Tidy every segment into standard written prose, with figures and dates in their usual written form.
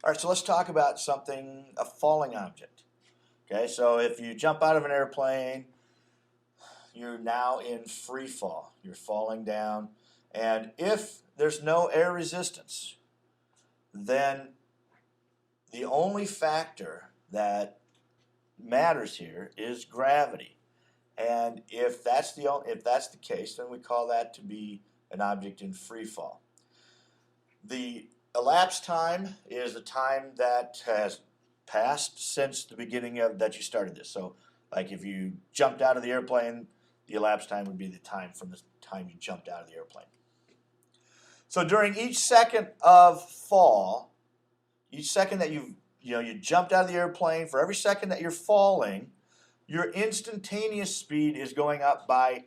All right, so let's talk about something, a falling object. Okay, so if you jump out of an airplane, you're now in free fall. You're falling down. And if there's no air resistance, then the only factor that matters here is gravity. And if that's the case, then we call that to be an object in free fall. The elapsed time is the time that has passed since the beginning of that you started this. So, like if you jumped out of the airplane, the elapsed time would be the time from the time you jumped out of the airplane. So during each second of fall, each second that you jumped out of the airplane, for every second that you're falling, your instantaneous speed is going up by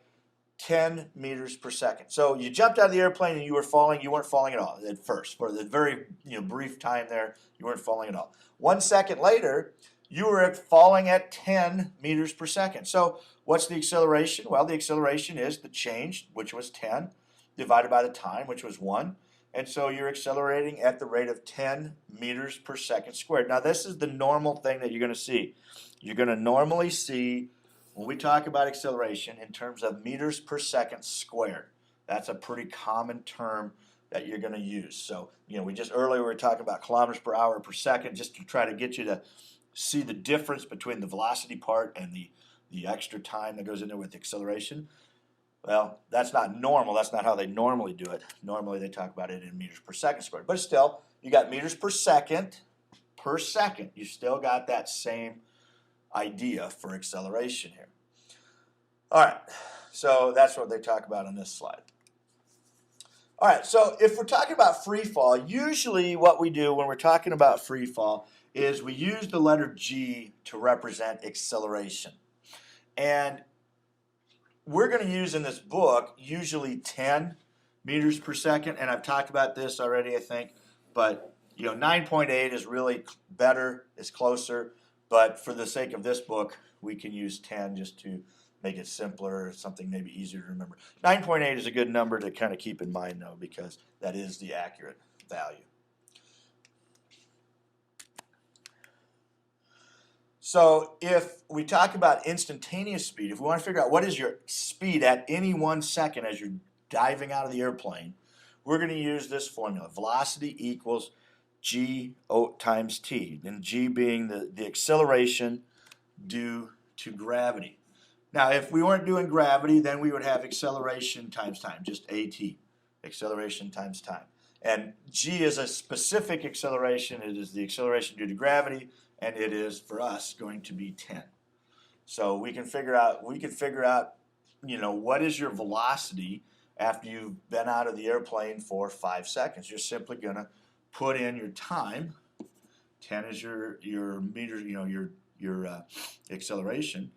10 meters per second. So you jumped out of the airplane and you were falling. You weren't falling at all at first. For the very brief time there, you weren't falling at all. 1 second later, you were falling at 10 meters per second. So what's the acceleration? Well, the acceleration is the change, which was 10, divided by the time, which was 1. And so you're accelerating at the rate of 10 meters per second squared. Now, this is the normal thing that you're going to see. You're going to normally see, when we talk about acceleration, in terms of meters per second squared. That's a pretty common term that you're going to use. So, we just earlier were talking about kilometers per hour per second, just to try to get you to see the difference between the velocity part and the extra time that goes in there with the acceleration. Well, that's not normal. That's not how they normally do it. Normally they talk about it in meters per second squared. But still, you got meters per second. Per second, you still got that same idea for acceleration here. All right, so that's what they talk about on this slide. All right, so if we're talking about free fall, usually what we do when we're talking about free fall is we use the letter G to represent acceleration. And we're going to use in this book usually 10 meters per second, and I've talked about this already, I think, but 9.8 is really better, is closer, but for the sake of this book, we can use 10 just to make it simpler, something maybe easier to remember. 9.8 is a good number to kind of keep in mind, though, because that is the accurate value. So if we talk about instantaneous speed, if we want to figure out what is your speed at any 1 second as you're diving out of the airplane, we're going to use this formula. Velocity equals G times T, and G being the acceleration due to gravity. Now, if we weren't doing gravity, then we would have acceleration times time, just AT, acceleration times time. And G is a specific acceleration. It is the acceleration due to gravity, and it is, for us, going to be 10. So we can figure out, what is your velocity after you've been out of the airplane for 5 seconds. You're simply going to put in your time. 10 is your meter, your acceleration.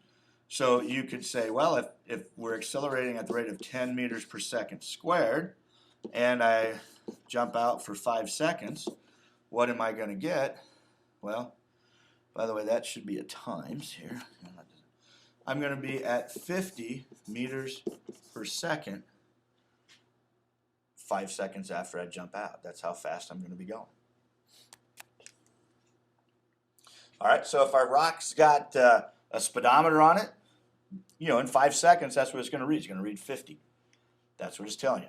So you could say, well, if we're accelerating at the rate of 10 meters per second squared, and I jump out for 5 seconds, what am I going to get? Well, by the way, that should be a times here. I'm going to be at 50 meters per second 5 seconds after I jump out. That's how fast I'm going to be going. All right, so if our rock's got a speedometer on it, in 5 seconds, that's what it's going to read. It's going to read 50. That's what it's telling you.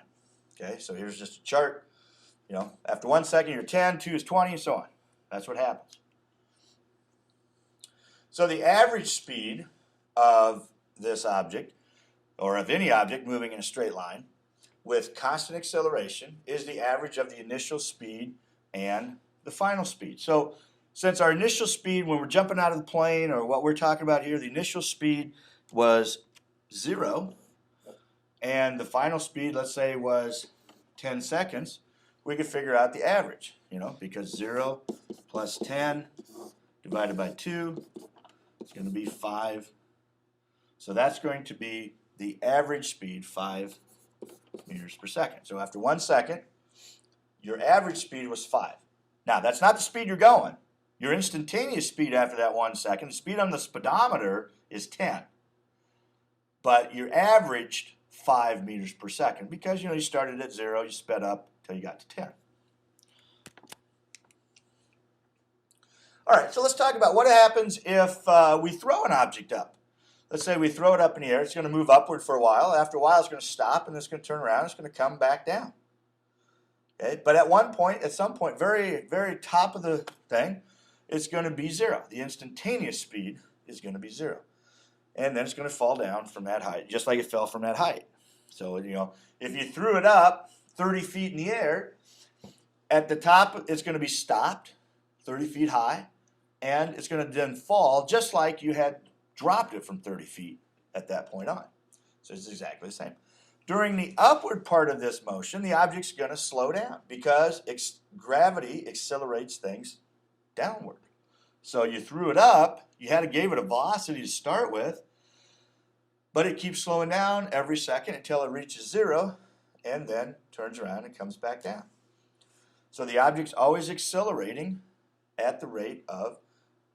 Okay, so here's just a chart. After 1 second, you're 10, 2 is 20, and so on. That's what happens. So the average speed of this object, or of any object moving in a straight line, with constant acceleration is the average of the initial speed and the final speed. So since our initial speed when we're jumping out of the plane, or what we're talking about here, the initial speed was 0, and the final speed, let's say, was 10 seconds, we could figure out the average, because 0 plus 10 divided by 2 is going to be 5. So that's going to be the average speed, 5 meters per second. So after 1 second, your average speed was 5. Now, that's not the speed you're going. Your instantaneous speed after that 1 second, the speed on the speedometer is 10. But you averaged 5 meters per second because, you started at 0, you sped up until you got to 10. All right, so let's talk about what happens if we throw an object up. Let's say we throw it up in the air. It's going to move upward for a while. After a while, it's going to stop, and it's going to turn around. It's going to come back down. Okay, but at some point, very, very top of the thing, it's going to be 0. The instantaneous speed is going to be 0. And then it's going to fall down from that height, just like it fell from that height. So, if you threw it up 30 feet in the air, at the top, it's going to be stopped 30 feet high, and it's going to then fall just like you had dropped it from 30 feet at that point on. So it's exactly the same. During the upward part of this motion, the object's going to slow down because gravity accelerates things downward. So you threw it up, gave it a velocity to start with, but it keeps slowing down every second until it reaches 0 and then turns around and comes back down. So the object's always accelerating at the rate of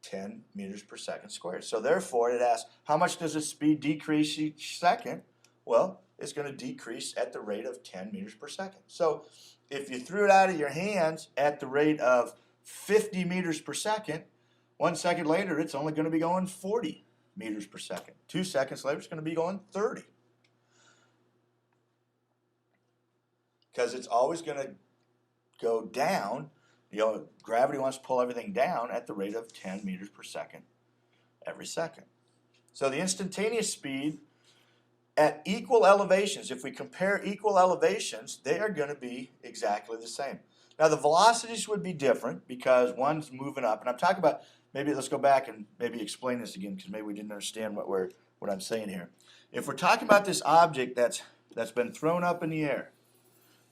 10 meters per second squared. So therefore, it asks, how much does its speed decrease each second? Well, it's going to decrease at the rate of 10 meters per second. So if you threw it out of your hands at the rate of 50 meters per second, 1 second later, it's only going to be going 40 meters per second. 2 seconds later, it's going to be going 30. Because it's always going to go down. Gravity wants to pull everything down at the rate of 10 meters per second every second. So the instantaneous speed at equal elevations, if we compare equal elevations, they are going to be exactly the same. Now the velocities would be different because one's moving up, and I'm talking about, maybe let's go back and maybe explain this again because maybe we didn't understand what I'm saying here. If we're talking about this object that's been thrown up in the air,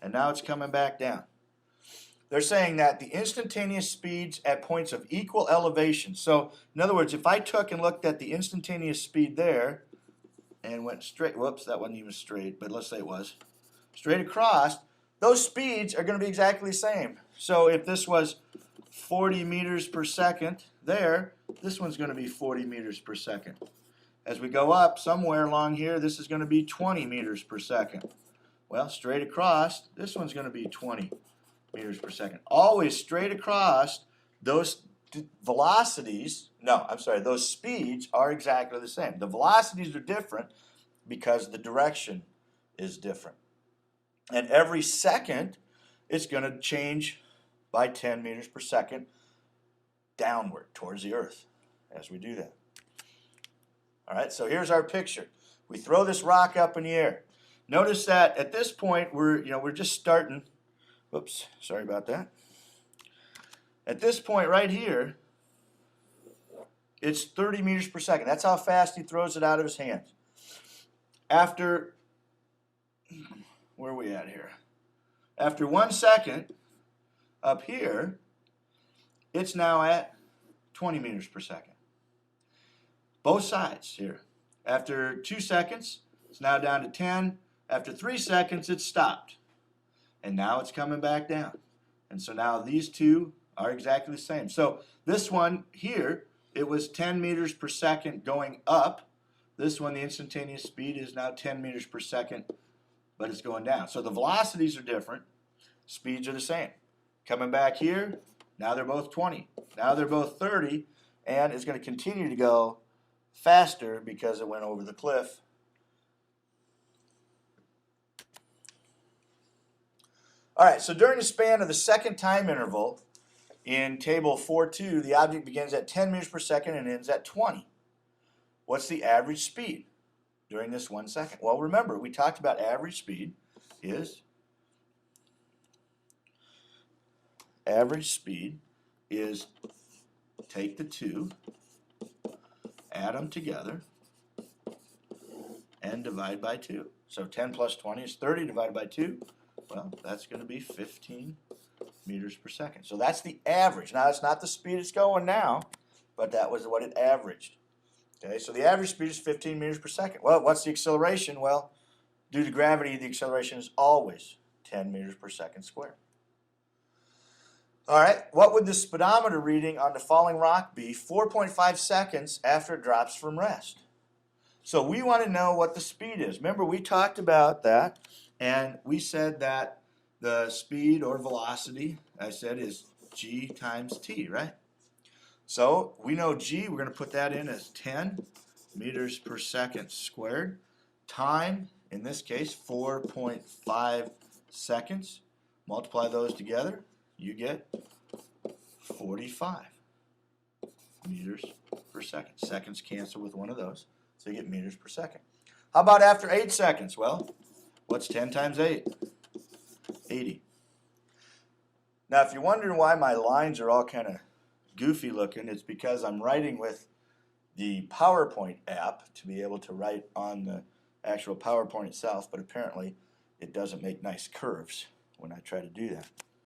and now it's coming back down, they're saying that the instantaneous speeds at points of equal elevation. So in other words, if I took and looked at the instantaneous speed there and went straight, whoops, that wasn't even straight, but let's say it was, straight across, those speeds are going to be exactly the same. So if this was 40 meters per second there, this one's going to be 40 meters per second. As we go up somewhere along here, this is going to be 20 meters per second. Well, straight across, this one's going to be 20 meters per second. Always straight across, those velocities, those speeds are exactly the same. The velocities are different because the direction is different. And every second, it's going to change by 10 meters per second downward towards the Earth as we do that. All right, so here's our picture. We throw this rock up in the air. Notice that at this point, we're just starting. Whoops, sorry about that. At this point right here, it's 30 meters per second. That's how fast he throws it out of his hands. After, where are we at here? After 1 second, up here, it's now at 20 meters per second. Both sides here. After 2 seconds, it's now down to 10. After 3 seconds, it's stopped. And now it's coming back down. And so now these two are exactly the same. So this one here, it was 10 meters per second going up. This one, the instantaneous speed is now 10 meters per second, but it's going down. So the velocities are different. Speeds are the same. Coming back here, now they're both 20. Now they're both 30, and it's going to continue to go faster because it went over the cliff. All right, so during the span of the second time interval in table 4.2, the object begins at 10 meters per second and ends at 20. What's the average speed during this 1 second? Well, remember, we talked about average speed is take the two, add them together, and divide by 2. So 10 plus 20 is 30 divided by 2. Well, that's going to be 15 meters per second. So that's the average. Now, it's not the speed it's going now, but that was what it averaged. Okay, so the average speed is 15 meters per second. Well, what's the acceleration? Well, due to gravity, the acceleration is always 10 meters per second squared. All right, what would the speedometer reading on the falling rock be 4.5 seconds after it drops from rest? So we want to know what the speed is. Remember, we talked about that, and we said that the speed or velocity, I said, is g times t, right? So we know G, we're going to put that in as 10 meters per second squared. Time, in this case, 4.5 seconds. Multiply those together, you get 45 meters per second. Seconds cancel with one of those, so you get meters per second. How about after 8 seconds? Well, what's 10 times 8? 80. Now, if you're wondering why my lines are all kind of goofy looking, it's because I'm writing with the PowerPoint app to be able to write on the actual PowerPoint itself, but apparently it doesn't make nice curves when I try to do that.